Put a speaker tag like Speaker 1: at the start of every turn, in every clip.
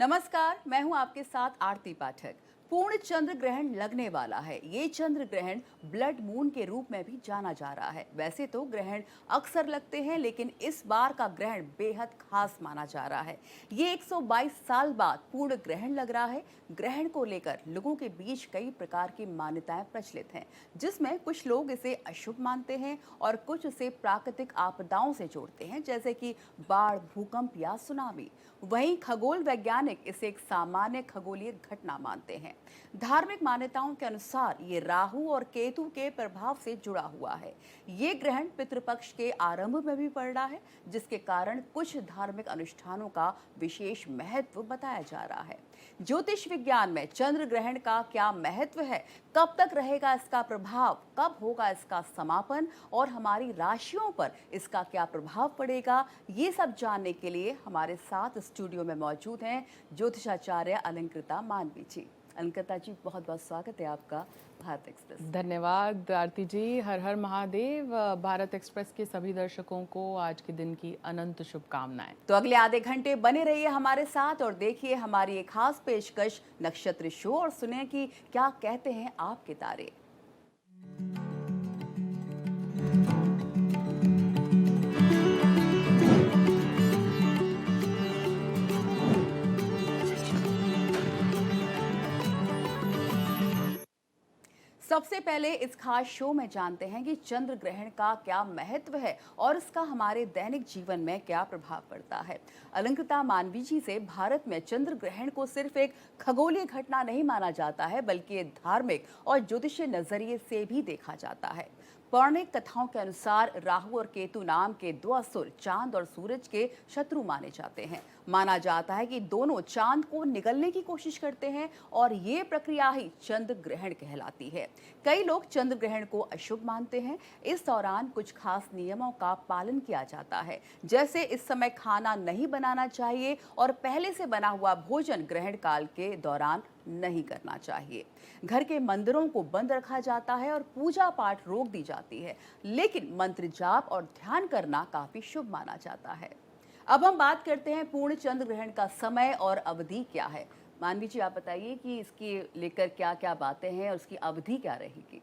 Speaker 1: नमस्कार, मैं हूं आपके साथ आरती पाठक। पूर्ण चंद्र ग्रहण लगने वाला है। ये चंद्र ग्रहण ब्लड मून के रूप में भी जाना जा रहा है। वैसे तो ग्रहण अक्सर लगते हैं, लेकिन इस बार का ग्रहण बेहद खास माना जा रहा है। ये 122 साल बाद पूर्ण ग्रहण लग रहा है। ग्रहण को लेकर लोगों के बीच कई प्रकार की मान्यताएं प्रचलित हैं, जिसमें कुछ लोग इसे अशुभ मानते हैं और कुछ इसे प्राकृतिक आपदाओं से जोड़ते हैं, जैसे कि बाढ़, भूकंप या सुनामी। वहीं खगोल वैज्ञानिक इसे एक सामान्य खगोलीय घटना मानते हैं। धार्मिक मान्यताओं के अनुसार ये राहु और केतु के प्रभाव से जुड़ा हुआ है। ये ग्रहण पितृपक्ष के आरंभ में भी पड़ रहा है, जिसके कारण कुछ धार्मिक अनुष्ठानों का विशेष महत्व बताया जा रहा है। ज्योतिष विज्ञान में चंद्र ग्रहण का क्या महत्व है, कब तक रहेगा इसका प्रभाव, कब होगा इसका समापन और हमारी राशियों पर इसका क्या प्रभाव पड़ेगा, ये सब जानने के लिए हमारे साथ स्टूडियो में मौजूद हैं ज्योतिषाचार्य अलंकृता मानवी जी। अलंकृता जी, बहुत बहुत स्वागत है आपका भारत एक्सप्रेस।
Speaker 2: धन्यवाद आरती जी। हर हर महादेव। भारत एक्सप्रेस के सभी दर्शकों को आज के दिन की अनंत शुभकामनाएं।
Speaker 1: तो अगले आधे घंटे बने रहिए हमारे साथ और देखिए हमारी एक खास पेशकश नक्षत्र शो और सुने कि क्या कहते हैं आपके तारे। सबसे पहले इस खास शो में जानते हैं कि चंद्र ग्रहण का क्या महत्व है और इसका हमारे दैनिक जीवन में क्या प्रभाव पड़ता है। अलंकृता मानवी जी से भारत में चंद्र ग्रहण को सिर्फ एक खगोलीय घटना नहीं माना जाता है, बल्कि ये धार्मिक और ज्योतिषीय नजरिए से भी देखा जाता है। पौराणिक कथाओं के अनुसार राहु और केतु नाम के दो असुर चांद और सूरज के शत्रु माने जाते हैं। माना जाता है कि दोनों चांद को निगलने की कोशिश करते हैं और ये प्रक्रिया ही चंद्र ग्रहण कहलाती है। कई लोग चंद्र ग्रहण को अशुभ मानते हैं। इस दौरान कुछ खास नियमों का पालन किया जाता है, जैसे इस समय खाना नहीं बनाना चाहिए और पहले से बना हुआ भोजन ग्रहण काल के दौरान नहीं करना चाहिए। घर के मंदिरों को बंद रखा जाता है और पूजा पाठ रोक दी जाती है, लेकिन मंत्र जाप और ध्यान करना काफी शुभ माना जाता है। अब हम बात करते हैं पूर्ण चंद्र ग्रहण का समय और अवधि क्या है। मानवी जी, आप बताइए कि इसकी लेकर क्या क्या बातें हैं और उसकी अवधि क्या रहेगी।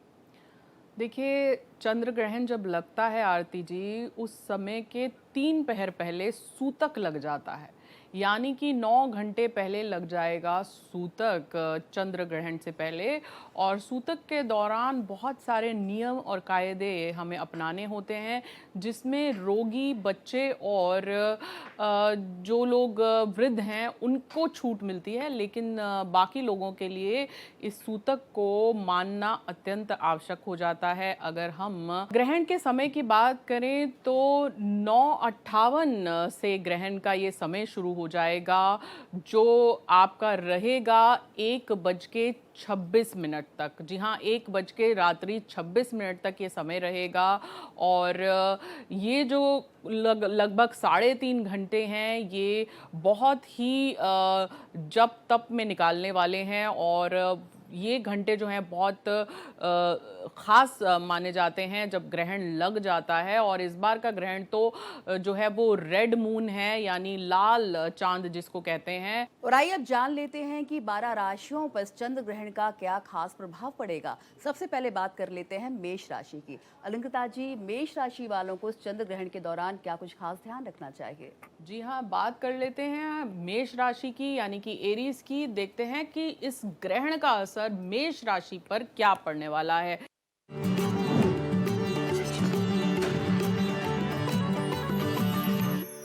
Speaker 2: देखिए, चंद्र ग्रहण जब लगता है आरती जी, उस समय के 3 पहर पहले सूतक लग जाता है। यानी कि 9 घंटे पहले लग जाएगा सूतक चंद्र ग्रहण से पहले। और सूतक के दौरान बहुत सारे नियम और कायदे हमें अपनाने होते हैं, जिसमें रोगी, बच्चे और जो लोग वृद्ध हैं उनको छूट मिलती है, लेकिन बाकी लोगों के लिए इस सूतक को मानना अत्यंत आवश्यक हो जाता है। अगर हम ग्रहण के समय की बात करें तो 9:58 से ग्रहण का ये समय शुरू हो जाएगा, जो आपका रहेगा 1:26 तक। जी हाँ, 1:26 तक ये समय रहेगा। और ये जो लगभग 3.5 घंटे हैं, ये बहुत ही जप तप में निकालने वाले हैं। और ये घंटे जो हैं बहुत ख़ास माने जाते हैं जब ग्रहण लग जाता है। और इस बार का ग्रहण तो जो है वो रेड मून है, यानी लाल चांद जिसको कहते हैं।
Speaker 1: और आइए अब जान लेते हैं कि 12 राशियों पर चंद्र ग्रहण का क्या खास प्रभाव पड़ेगा। सबसे पहले बात कर लेते हैं मेष राशि की। अलंकृता जी, मेष राशि वालों को चंद्र ग्रहण के दौरान क्या कुछ खास ध्यान रखना चाहिए।
Speaker 2: जी हाँ, बात कर लेते हैं मेष राशि की, यानी कि एरीज की। देखते हैं कि इस ग्रहण का असर मेष राशि पर क्या पड़ने वाला है।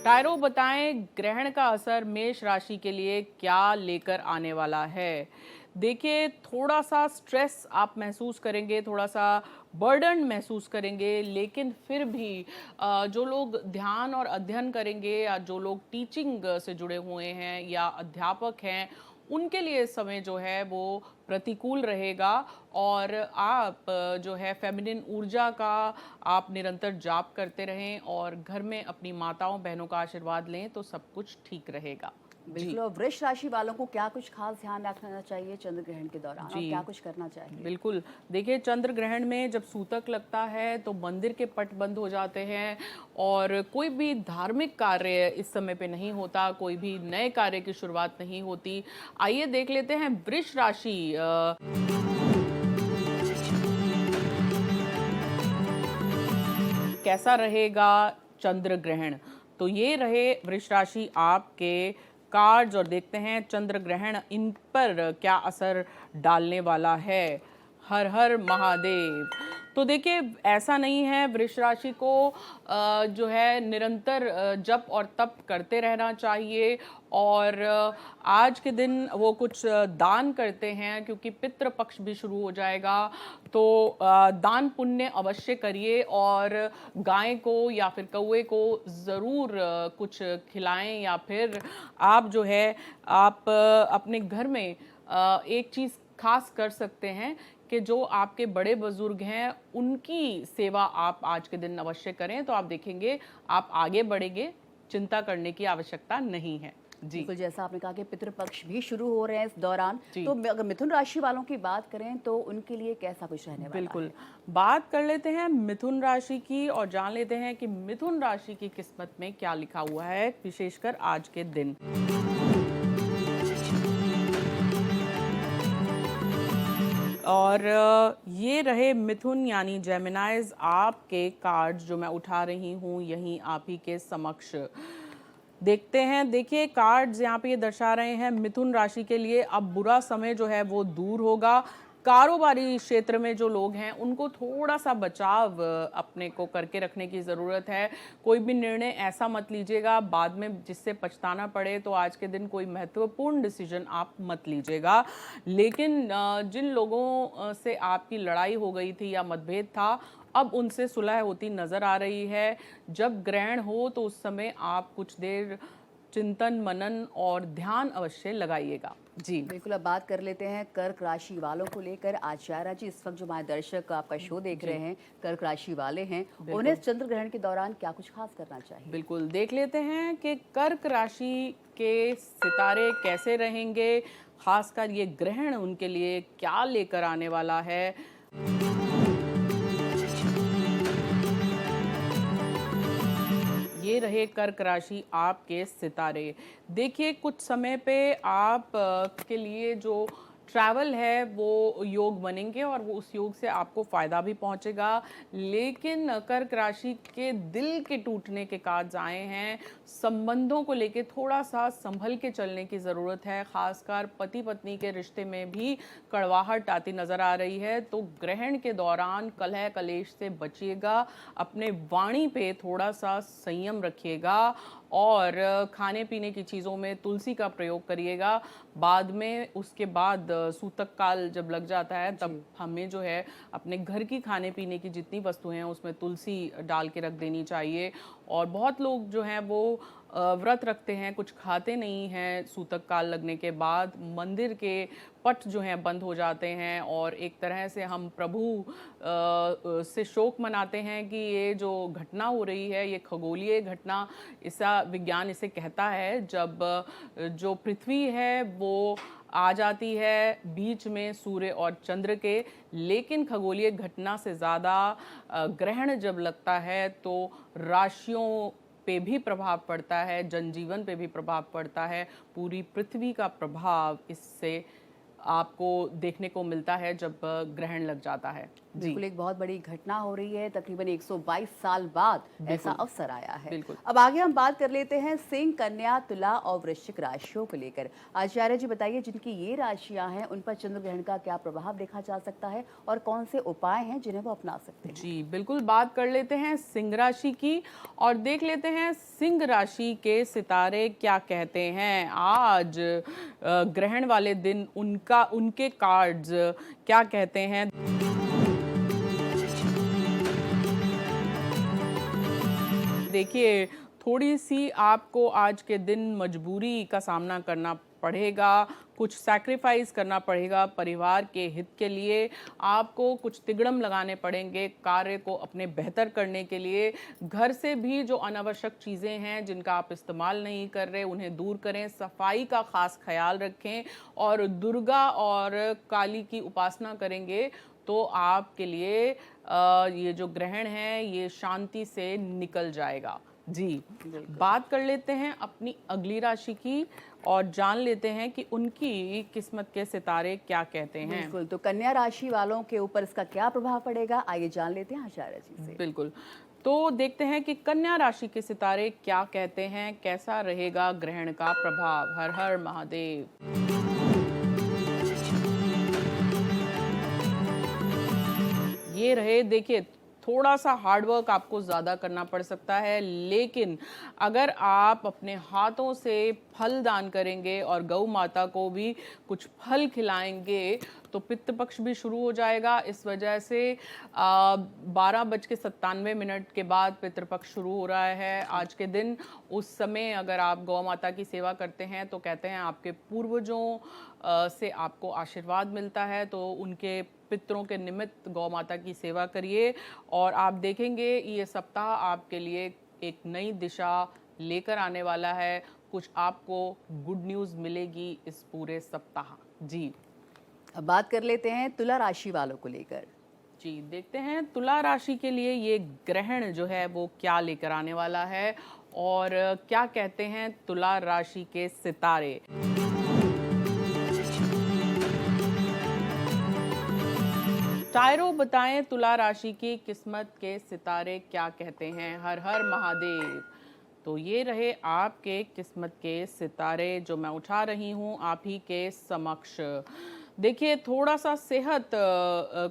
Speaker 2: टायरो बताएं, ग्रहण का असर मेष राशि के लिए क्या लेकर आने वाला है। देखिए, थोड़ा सा स्ट्रेस आप महसूस करेंगे, थोड़ा सा बर्डन महसूस करेंगे, लेकिन फिर भी जो लोग ध्यान और अध्ययन करेंगे या जो लोग टीचिंग से जुड़े हुए हैं या अध्यापक हैं, उनके लिए इस समय जो है वो प्रतिकूल रहेगा। और आप जो है फेमिनिन ऊर्जा का आप निरंतर जाप करते रहें और घर में अपनी माताओं बहनों का आशीर्वाद लें, तो सब कुछ ठीक रहेगा।
Speaker 1: बिल्कुल। और वृष राशि वालों को क्या कुछ खास ध्यान रखना चाहिए चंद्र ग्रहण के दौरान, और
Speaker 2: जी।
Speaker 1: क्या कुछ करना चाहिए?
Speaker 2: बिल्कुल। देखिए, चंद्र ग्रहण में जब सूतक लगता है तो मंदिर के पट बंद हो जाते हैं और कोई भी धार्मिक कार्य इस समय पे नहीं होता, कोई भी नए कार्य की शुरुआत नहीं होती। आइए देख लेते हैं वृष राशि कैसा रहेगा चंद्र ग्रहण। तो ये रहे वृष राशि आपके कार्ड्स, और देखते हैं चंद्र ग्रहण इन पर क्या असर डालने वाला है। हर हर महादेव। तो देखिए, ऐसा नहीं है, वृष राशि को जो है निरंतर जप और तप करते रहना चाहिए, और आज के दिन वो कुछ दान करते हैं क्योंकि पितृ पक्ष भी शुरू हो जाएगा। तो दान पुण्य अवश्य करिए, और गाय को या फिर कौवे को ज़रूर कुछ खिलाएं, या फिर आप जो है आप अपने घर में एक चीज़ खास कर सकते हैं कि जो आपके बड़े बुजुर्ग हैं उनकी सेवा आप आज के दिन अवश्य करें, तो आप देखेंगे आप आगे बढ़ेंगे, चिंता करने की आवश्यकता नहीं है। जी।
Speaker 1: बिल्कुल, जैसा आपने कहा कि पितृपक्ष भी शुरू हो रहे हैं इस दौरान,
Speaker 2: जी।
Speaker 1: तो अगर मिथुन राशि वालों की बात करें तो उनके लिए कैसा कुछ रहने वाला
Speaker 2: बिल्कुल।
Speaker 1: है?
Speaker 2: बात कर लेते हैं मिथुन राशि की और जान लेते हैं कि मिथुन राशि की किस्मत में क्या लिखा हुआ है, विशेषकर आज के दिन। और ये रहे मिथुन यानी जेमिनाइज आपके कार्ड्स जो मैं उठा रही हूँ यहीं आप ही के समक्ष। देखते हैं, देखिए कार्ड्स यहाँ पे ये दर्शा रहे हैं मिथुन राशि के लिए अब बुरा समय जो है वो दूर होगा। कारोबारी क्षेत्र में जो लोग हैं उनको थोड़ा सा बचाव अपने को करके रखने की ज़रूरत है। कोई भी निर्णय ऐसा मत लीजिएगा बाद में जिससे पछताना पड़े, तो आज के दिन कोई महत्वपूर्ण डिसीजन आप मत लीजिएगा। लेकिन जिन लोगों से आपकी लड़ाई हो गई थी या मतभेद था, अब उनसे सुलह होती नज़र आ रही है। जब ग्रहण हो तो उस समय आप कुछ देर चिंतन मनन और ध्यान अवश्य लगाइएगा। जी
Speaker 1: बिल्कुल, अब बात कर लेते हैं कर्क राशि वालों को लेकर। आचार्य जी, इस वक्त जो हमारे दर्शक आपका शो देख रहे हैं, कर्क राशि वाले हैं, उन्हें चंद्र ग्रहण के दौरान क्या कुछ खास करना चाहिए?
Speaker 2: बिल्कुल, देख लेते हैं कि कर्क राशि के सितारे कैसे रहेंगे, खासकर ये ग्रहण उनके लिए क्या लेकर आने वाला है। ये रहे कर्क राशि आपके सितारे। देखिए, कुछ समय पे आप के लिए जो ट्रैवल है वो योग बनेंगे और वो उस योग से आपको फ़ायदा भी पहुंचेगा। लेकिन कर्क राशि के दिल के टूटने के कार्ड्स आए हैं। संबंधों को लेके थोड़ा सा संभल के चलने की ज़रूरत है, खासकर पति पत्नी के रिश्ते में भी कड़वाहट आती नज़र आ रही है। तो ग्रहण के दौरान कलह कलेश से बचिएगा, अपने वाणी पे थोड़ा सा संयम रखिएगा, और खाने पीने की चीज़ों में तुलसी का प्रयोग करिएगा। बाद में उसके बाद सूतक काल जब लग जाता है तब हमें जो है अपने घर की खाने पीने की जितनी वस्तुएं हैं उसमें तुलसी डाल के रख देनी चाहिए। और बहुत लोग जो हैं वो व्रत रखते हैं, कुछ खाते नहीं हैं सूतक काल लगने के बाद। मंदिर के पट जो हैं बंद हो जाते हैं, और एक तरह से हम प्रभु से शोक मनाते हैं कि ये जो घटना हो रही है ये खगोलीय घटना, ऐसा विज्ञान इसे कहता है। जब जो पृथ्वी है वो आ जाती है बीच में सूर्य और चंद्र के, लेकिन खगोलीय घटना से ज़्यादा ग्रहण जब लगता है तो राशियों पे भी प्रभाव पड़ता है, जनजीवन पे भी प्रभाव पड़ता है। पूरी पृथ्वी का प्रभाव इससे आपको देखने को मिलता है जब ग्रहण लग जाता है।
Speaker 1: बिल्कुल, एक बहुत बड़ी घटना हो रही है, तकरीबन 122 साल बाद ऐसा अवसर आया है।
Speaker 2: बिल्कुल।
Speaker 1: अब आगे हम बात कर लेते हैं सिंह, कन्या, तुला और वृश्चिक राशियों को लेकर। आचार्य जी बताइए, जिनकी ये राशियां हैं उन पर चंद्र ग्रहण का क्या प्रभाव देखा जा सकता है और कौन से उपाय हैं जिन्हें वो अपना सकते हैं?
Speaker 2: जी बिल्कुल, बात कर लेते हैं सिंह राशि की और देख लेते हैं सिंह राशि के सितारे क्या कहते हैं। आज ग्रहण वाले दिन उनके कार्ड्स क्या कहते हैं। देखिए, थोड़ी सी आपको आज के दिन मजबूरी का सामना करना पड़ेगा, कुछ सैक्रिफाइस करना पड़ेगा परिवार के हित के लिए। आपको कुछ तिगड़म लगाने पड़ेंगे कार्य को अपने बेहतर करने के लिए। घर से भी जो अनावश्यक चीज़ें हैं जिनका आप इस्तेमाल नहीं कर रहे उन्हें दूर करें, सफाई का खास ख्याल रखें और दुर्गा और काली की उपासना करेंगे तो आपके लिए ये जो ग्रहण है ये शांति से निकल जाएगा। जी, बात कर लेते हैं अपनी अगली राशि की और जान लेते हैं कि उनकी किस्मत के सितारे क्या कहते हैं।
Speaker 1: बिल्कुल, तो कन्या राशि वालों के ऊपर इसका क्या प्रभाव पड़ेगा, आइए जान लेते हैं आचार्य जी से।
Speaker 2: बिल्कुल, तो देखते हैं कि कन्या राशि के सितारे क्या कहते हैं, कैसा रहेगा ग्रहण का प्रभाव। हर हर महादेव। ये रहे, देखिए थोड़ा सा हार्डवर्क आपको ज़्यादा करना पड़ सकता है, लेकिन अगर आप अपने हाथों से फल दान करेंगे और गौ माता को भी कुछ फल खिलाएंगे तो पितृ पक्ष भी शुरू हो जाएगा। इस वजह से 12:97 के बाद पितृपक्ष शुरू हो रहा है आज के दिन। उस समय अगर आप गौ माता की सेवा करते हैं तो कहते हैं आपके पूर्वजों से आपको आशीर्वाद मिलता है, तो उनके पितरों के निमित्त गौ माता की सेवा करिए और आप देखेंगे ये सप्ताह आपके लिए एक नई दिशा लेकर आने वाला है। कुछ आपको गुड न्यूज़ मिलेगी इस पूरे सप्ताह। जी,
Speaker 1: अब बात कर लेते हैं तुला राशि वालों को लेकर।
Speaker 2: जी, देखते हैं तुला राशि के लिए ये ग्रहण जो है वो क्या लेकर आने वाला है और क्या कहते हैं तुला राशि के सितारे। टायरो बताएं तुला राशि की किस्मत के सितारे क्या कहते हैं। हर हर महादेव। तो ये रहे आपके किस्मत के सितारे जो मैं उठा रही हूँ आप ही के समक्ष। देखिए थोड़ा सा सेहत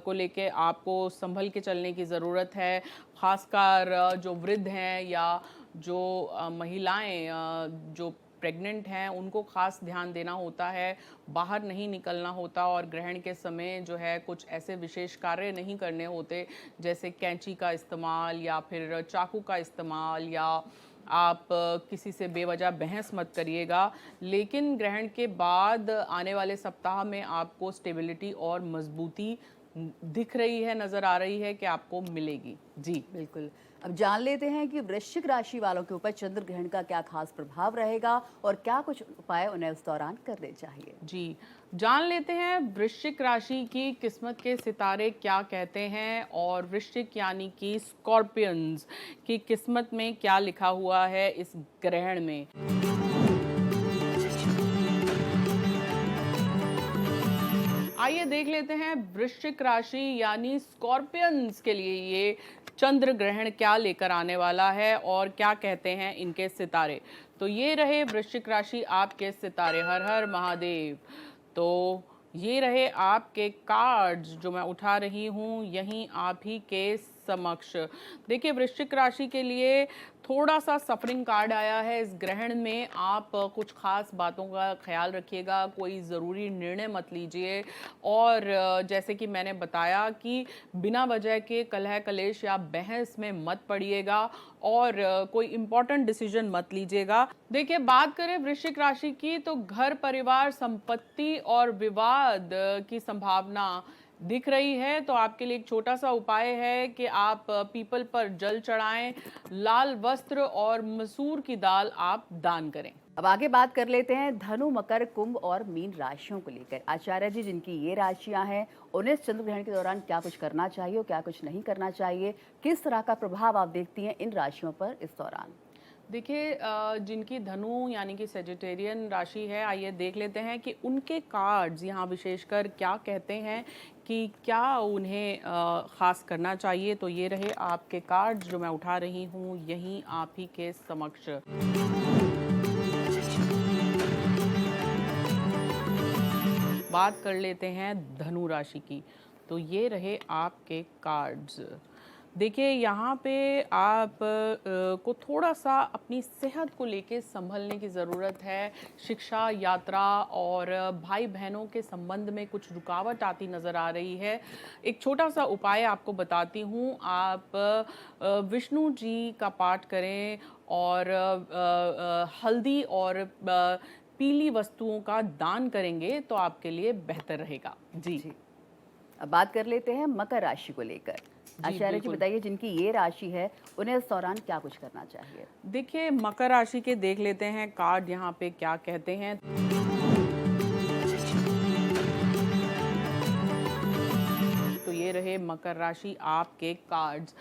Speaker 2: को लेके आपको संभल के चलने की ज़रूरत है, खासकर जो वृद्ध हैं या जो महिलाएं जो प्रेग्नेंट हैं उनको खास ध्यान देना होता है, बाहर नहीं निकलना होता और ग्रहण के समय जो है कुछ ऐसे विशेष कार्य नहीं करने होते जैसे कैंची का इस्तेमाल या फिर चाकू का इस्तेमाल, या आप किसी से बेवजह बहस मत करिएगा। लेकिन ग्रहण के बाद आने वाले सप्ताह में आपको स्टेबिलिटी और मजबूती दिख रही है, नज़र आ रही है कि आपको मिलेगी। जी
Speaker 1: बिल्कुल, अब जान लेते हैं कि वृश्चिक राशि वालों के ऊपर चंद्र ग्रहण का क्या खास प्रभाव रहेगा और क्या कुछ उपाय उन्हें उस दौरान करने चाहिए।
Speaker 2: जी, जान लेते हैं वृश्चिक राशि की किस्मत के सितारे क्या कहते हैं और वृश्चिक यानी कि स्कॉर्पियंस की किस्मत में क्या लिखा हुआ है इस ग्रहण में। आइए देख लेते हैं वृश्चिक राशि यानी स्कॉर्पियंस के लिए ये चंद्र ग्रहण क्या लेकर आने वाला है और क्या कहते हैं इनके सितारे। तो ये रहे वृश्चिक राशि आपके सितारे। हर हर महादेव। तो ये रहे आपके कार्ड्स जो मैं उठा रही हूँ यहीं आप ही के समक्ष। देखिए वृश्चिक राशि के लिए थोड़ा सा सफरिंग कार्ड आया है इस ग्रहण में। आप कुछ खास बातों का ख्याल रखिएगा, कोई ज़रूरी निर्णय मत लीजिए और जैसे कि मैंने बताया कि बिना वजह के कलह कलेश या बहस में मत पड़िएगा और कोई इम्पोर्टेंट डिसीजन मत लीजिएगा। देखिए बात करें वृश्चिक राशि की तो घर परिवार संपत्ति और विवाद की संभावना दिख रही है, तो आपके लिए एक छोटा सा उपाय है कि आप पीपल पर जल चढ़ाएं, लाल वस्त्र और मसूर की दाल आप दान करें।
Speaker 1: अब आगे बात कर लेते हैं धनु मकर कुंभ और मीन राशियों को लेकर। आचार्य जी जिनकी ये राशियां हैं उन्हें चंद्र ग्रहण के दौरान क्या कुछ करना चाहिए और क्या कुछ नहीं करना चाहिए, किस तरह का प्रभाव आप देखती हैं इन राशियों पर इस दौरान।
Speaker 2: देखिए जिनकी धनु यानी कि सेजिटेरियन राशि है, आइए देख लेते हैं कि उनके कार्ड्स यहाँ विशेषकर क्या कहते हैं कि क्या उन्हें ख़ास करना चाहिए। तो ये रहे आपके कार्ड्स जो मैं उठा रही हूँ यहीं आप ही के समक्ष। बात कर लेते हैं धनु राशि की, तो ये रहे आपके कार्ड्स। देखिए यहाँ पे आप को थोड़ा सा अपनी सेहत को लेके संभलने की ज़रूरत है। शिक्षा, यात्रा और भाई बहनों के संबंध में कुछ रुकावट आती नज़र आ रही है। एक छोटा सा उपाय आपको बताती हूँ, आप विष्णु जी का पाठ करें और हल्दी और पीली वस्तुओं का दान करेंगे तो आपके लिए बेहतर रहेगा। जी
Speaker 1: जी। अब बात कर लेते हैं मकर राशि को लेकर। आचार्य जी
Speaker 2: बिल्कुल।
Speaker 1: बताइए, जिनकी ये राशि है उन्हें इस दौरान क्या कुछ करना चाहिए?
Speaker 2: देखिए, मकर राशि के देख लेते हैं कार्ड यहाँ पे क्या कहते हैं। तो ये रहे मकर राशि आपके कार्ड्स।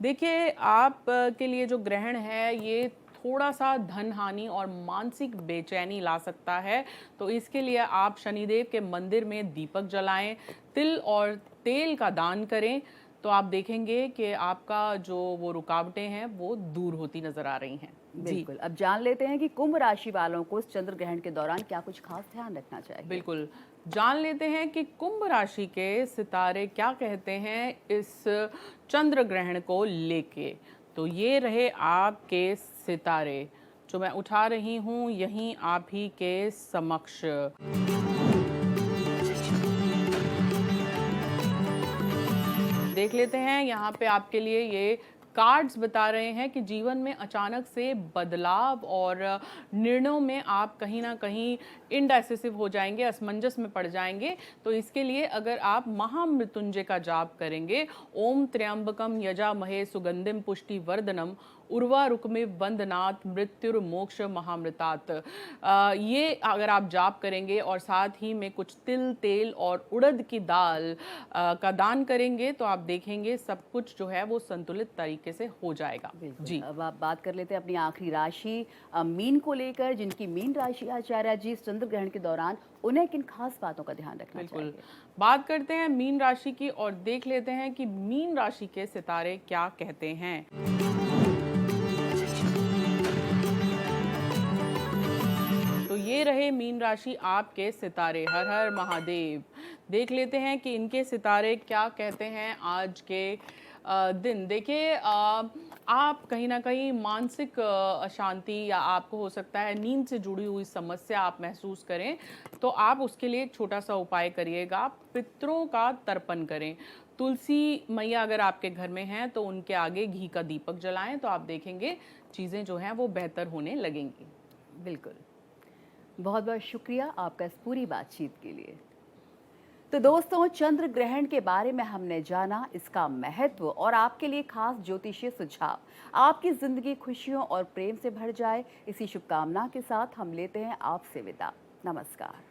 Speaker 2: देखिए, आप के लिए जो ग्रहण है ये थोड़ा सा धन हानि और मानसिक बेचैनी ला सकता है। तो इसके लिए आप शनिदेव के मंदिर में दीपक जलाएं, तिल और तेल का दान करें, तो आप देखेंगे कि आपका जो वो रुकावटें हैं वो दूर होती नजर आ रही हैं। जी
Speaker 1: बिल्कुल। अब जान लेते हैं कि कुंभ राशि वालों को इस चंद्र ग्रहण के दौरान क्या कुछ खास ध्यान रखना चाहिए।
Speaker 2: बिल्कुल, जान लेते हैं कि कुंभ राशि के सितारे क्या कहते हैं इस चंद्र ग्रहण को लेके। तो ये रहे आपके सितारे जो मैं उठा रही हूँ यहीं आप ही के समक्ष। देख लेते हैं यहाँ पे आपके लिए ये कार्ड्स बता रहे हैं कि जीवन में अचानक से बदलाव और निर्णयों में आप कहीं ना कहीं इनडेसिसिव हो जाएंगे, असमंजस में पड़ जाएंगे। तो इसके लिए अगर आप महामृत्युंजय का जाप करेंगे, ओम त्र्यंबकम यजामहे सुगंधिम पुष्टि वर्धनम उर्वा रुकमिव बंधनात् मृत्युर्मोक्ष महामृतात्, ये अगर आप जाप करेंगे और साथ ही में कुछ तिल तेल और उड़द की दाल का दान करेंगे तो आप देखेंगे सब कुछ जो है वो संतुलित तरीके से हो जाएगा।
Speaker 1: बिल्कुल।
Speaker 2: जी
Speaker 1: अब आप बात कर लेते हैं अपनी आखिरी राशि मीन को लेकर। जिनकी मीन राशि है आचार्य जी, इस चंद्र ग्रहण के दौरान उन्हें किन खास बातों का ध्यान रखना
Speaker 2: बिल्कुल,
Speaker 1: चाहिए?
Speaker 2: बात करते हैं मीन राशि की और देख लेते हैं कि मीन राशि के सितारे क्या कहते हैं। तो ये रहे मीन राशि आपके सितारे। हर हर महादेव। देख लेते हैं कि इनके सितारे क्या कहते हैं आज के दिन। देखिए, आप कहीं ना कहीं मानसिक अशांति या आपको हो सकता है नींद से जुड़ी हुई समस्या आप महसूस करें, तो आप उसके लिए एक छोटा सा उपाय करिएगा। पितरों का तर्पण करें। तुलसी मैया अगर आपके घर में हैं तो उनके आगे घी का दीपक जलाएं, तो आप देखेंगे चीज़ें जो हैं वो बेहतर होने लगेंगी।
Speaker 1: बिल्कुल। बहुत बहुत शुक्रिया आपका इस पूरी बातचीत के लिए। तो दोस्तों, चंद्र ग्रहण के बारे में हमने जाना, इसका महत्व और आपके लिए खास ज्योतिषीय सुझाव। आपकी जिंदगी खुशियों और प्रेम से भर जाए, इसी शुभकामना के साथ हम लेते हैं आपसे विदा। नमस्कार।